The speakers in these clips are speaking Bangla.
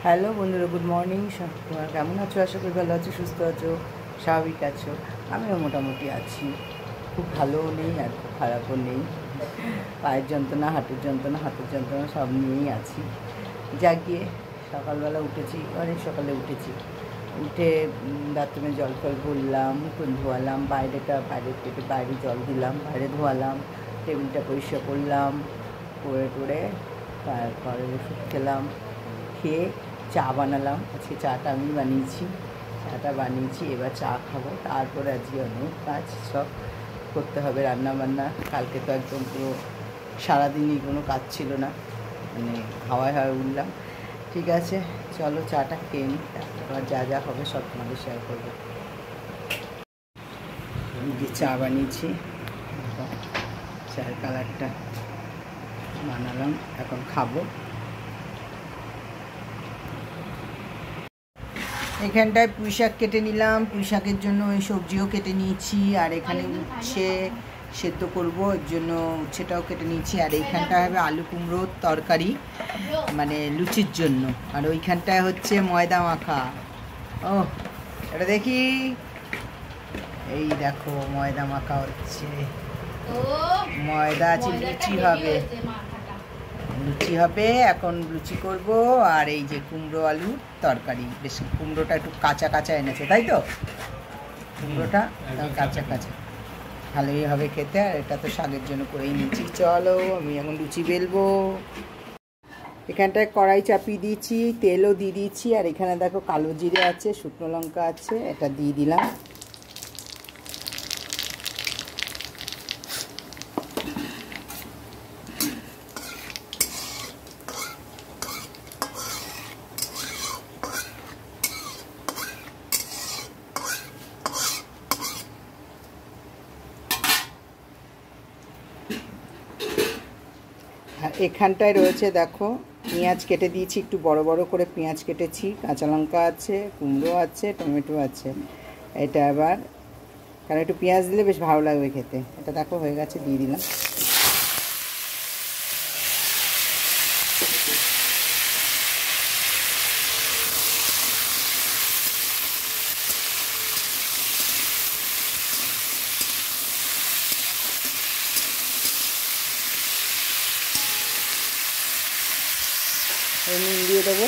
হ্যালো বন্ধুরা, গুড মর্নিং। তোমরা কেমন আছো? আশা করি ভালো আছো, সুস্থ আছো, স্বাভাবিক আছো। আমিও মোটামুটি আছি, খুব ভালোও নেই আর খুব খারাপও নেই। পায়ের যন্ত্রণা, হাঁটুর যন্ত্রণা, হাতের যন্ত্রণা সব নিয়েই আছি। জাগিয়ে সকালবেলা উঠেছি, অনেক সকালে উঠেছি। উঠে বাথরুমে জল ফল ভরলাম, মুখ ধোয়ালাম, বাইরে জল দিলাম, বাইরে ধোয়ালাম, টেবিলটা পরিষ্কার করলাম, করে তারপরে ওষুধ খেলাম। খেয়ে চা বানালাম। আজকে চাটা আমি বানিয়েছি, এবার চা খাবো। তারপরে আজকে অনেক কাজ সব করতে হবে, রান্না বান্না। কালকে তো একদম পুরো সারাদিনই কোনো কাজ ছিল না, মানে হাওয়ায় উঠলাম। ঠিক আছে, চলো চাটা খেয়ে নিই, তারপর যা যা হবে সব তোমাদের শেয়ার করবো। যে চা বানিয়েছি, চায়ের কালারটা বানালাম, এখন খাবো। এখানটায় পুঁই শাক কেটে নিলাম, পুঁই শাকের জন্য ওই সবজিও কেটে নিয়েছি। আর এখানে উচ্ছে সেদ্ধ করবো, এর জন্য উচ্ছেটাও কেটে নিয়েছি। আর এইখানটায় হবে আলু কুমড়োর তরকারি, মানে লুচির জন্য। আর ওইখানটায় হচ্ছে ময়দা মাখা। ও এটা দেখি, এই দেখো ময়দা মাখা হচ্ছে, ময়দা আছে, লুচি হবে। এখন লুচি করব। আর এই যে কুমড়ো আলুর তরকারি, বেশ কুমড়োটা একটু কাঁচা কাঁচা এনেছে, তাই তো কুমড়োটা কাঁচা কাঁচা ভালোই হবে খেতে। আর এটা তো শাকের জন্য করেই নিচ্ছি। চলো আমি এখন লুচি বেলবো। এখানটায় কড়াই চাপিয়ে দিয়েছি, তেলও দিয়ে দিয়েছি। আর এখানে দেখো কালো জিরে আছে, শুকনো লঙ্কা আছে, এটা দিয়ে দিলাম। আর এখানটায় রয়েছে দেখো পেঁয়াজ কেটে দিয়েছি, একটু বড় বড় করে পেঁয়াজ কেটেছি, কাঁচা লঙ্কা আছে, কুমড়ো আছে, টমেটো আছে। এটা আবার কারণ একটু পেঁয়াজ দিলে বেশ ভালো লাগবে খেতে। এটা দেখো হয়ে গেছে, দিয়ে দিলাম। নুন দিয়ে দেবো।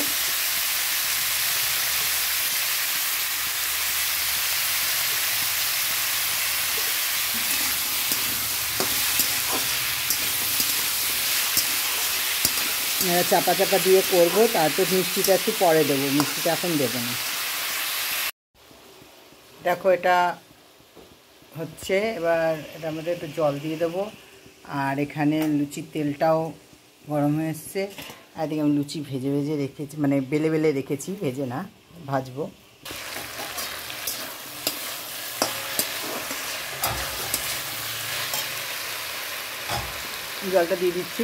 চাপা চাপা দিয়ে করবো, তারপর মিষ্টিটা একটু পরে দেবো, মিষ্টিটা এখন দেবো না। দেখো এটা হচ্ছে, এবার এটার মধ্যে একটু জল দিয়ে দেবো। আর এখানে লুচির তেলটাও গরম হয়ে এসছে। আর এদিকে আমি লুচি ভেজে ভেজে রেখেছি, মানে বেলে বেলে রেখেছি, ভেজে না, ভাজবো। জলটা দিয়ে দিচ্ছি।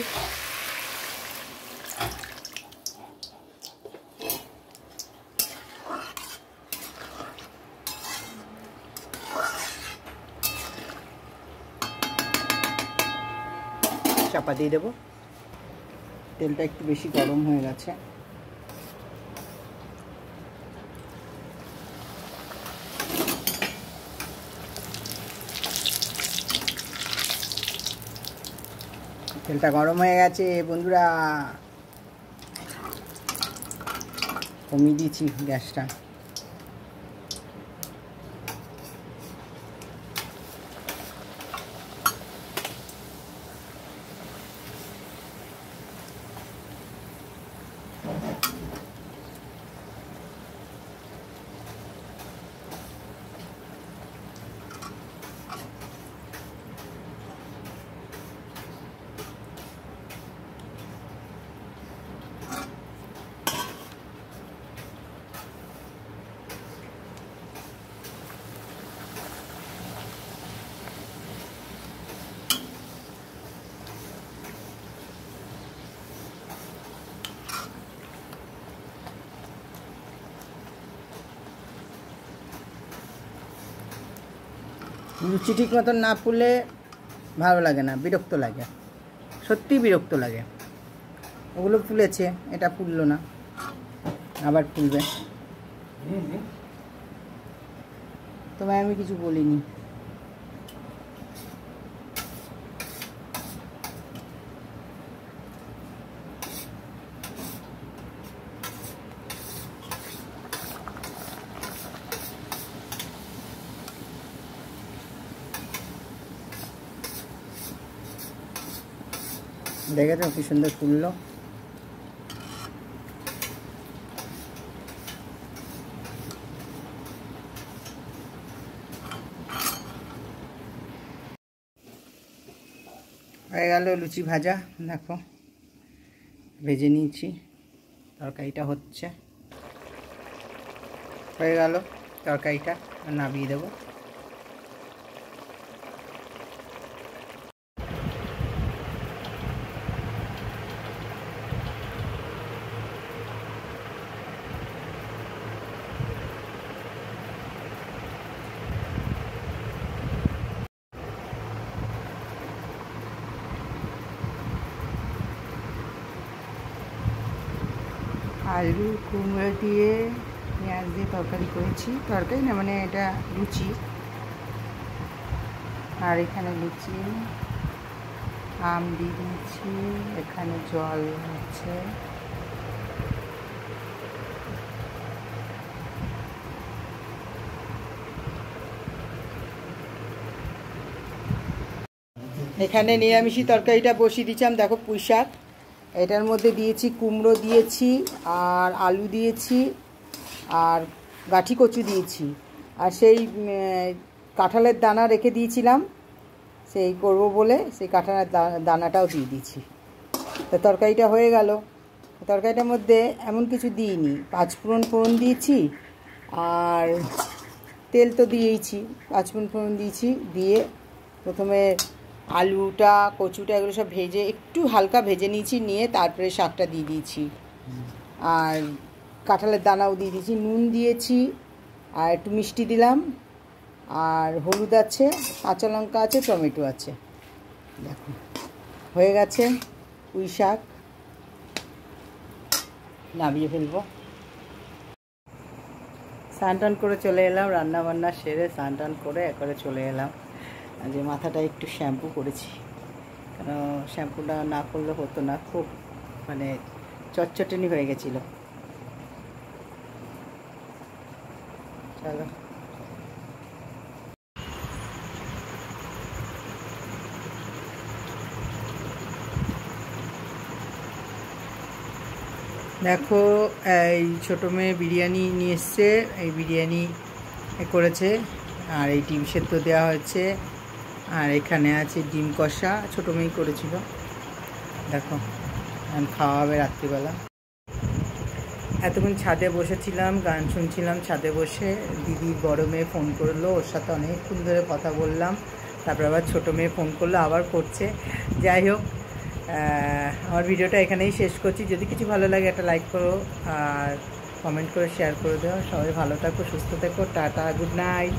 চাপা দিয়ে দেবো। তেলটা একটু বেশি গরম হয়ে গেছে। তেলটা গরম হয়ে গেছে বন্ধুরা, কমিয়ে দিয়েছি গ্যাসটা। লুচি ঠিক মতন না ফুললে ভালো লাগে না, বিরক্ত লাগে, সত্যি বিরক্ত লাগে। ওগুলো ফুলেছে, এটা ফুললো না। আবার ফুলবে। তোমায় আমি কিছু বলিনি। দেখেছো কি সুন্দর ফুললো। হয়ে গেল লুচি ভাজা, দেখো ভেজে নিয়েছি, তরকারিটা হচ্ছে, হয়ে গেল তরকারিটা, নামিয়ে দেবো। আলু কুমড়ো দিয়ে পেঁয়াজ দিয়ে তরকারি করেছি, তরকারি না মানে এটা লুচি। আর এখানে লুচি, আম দিয়ে দিয়েছি, এখানে জল হচ্ছে। এখানে নিরামিষি তরকারিটা বসিয়ে দিয়েছিলাম, দেখো পুঁই শাক, এটার মধ্যে দিয়েছি কুমড়ো দিয়েছি, আর আলু দিয়েছি, আর গাঠি কচু দিয়েছি, আর সেই কাঁঠালের দানা রেখে দিয়েছিলাম সেই করব বলে, সেই কাঁঠালের দানাটাও দিয়ে দিয়েছি। তো তরকারিটা হয়ে গেল। তরকারিটার মধ্যে এমন কিছু দিইনি, 5 ফোড়ন দিয়েছি, আর তেল তো দিয়েইছি, 5 ফোড়ন দিয়েছি, দিয়ে প্রথমে আলুটা কচুটা এগুলো সব ভেজে একটু হালকা ভেজে নিয়েছি, নিয়ে তারপরে শাকটা দিয়ে দিয়েছি, আর কাঁঠালের দানাও দিয়ে দিয়েছি, নুন দিয়েছি, আর একটু মিষ্টি দিলাম, আর হলুদ আছে, কাঁচা লঙ্কা আছে, টমেটো আছে। দেখো হয়ে গেছে পুঁই শাক, নামিয়ে ফেলবো। স্নান টান করে চলে এলাম, রান্না বান্না সেরে স্নান টান করে একবারে চলে এলাম। যে মাথাটা একটু শ্যাম্পু করেছি, কারণ শ্যাম্পুটা না করলে হতো না, খুব মানে চটচটনি হয়ে গেছিলো। চলো দেখো, এই ছোটো মেয়ে বিরিয়ানি নিয়ে এসছে, এই বিরিয়ানি করেছে, আর এই ডিম সেদ্ধ দেওয়া হয়েছে, আর এখানে আছে ডিম কষা, ছোটো মেয়ে করেছিল। দেখো এখন খাওয়া হবে রাত্রিবেলা। এতক্ষণ ছাদে বসেছিলাম, গান শুনছিলাম ছাদে বসে, দিদির বড় মেয়ে ফোন করলো, ওর সাথে অনেকক্ষণ ধরে কথা বললাম, তারপর আবার ছোটো মেয়ে ফোন করলো, আবার করছে। যাই হোক, আমার ভিডিওটা এখানেই শেষ করছি। যদি কিছু ভালো লাগে একটা লাইক করো, আর কমেন্ট করে শেয়ার করে দাও। সবাই ভালো থাকো, সুস্থ থেকো, টাটা, গুড নাইট।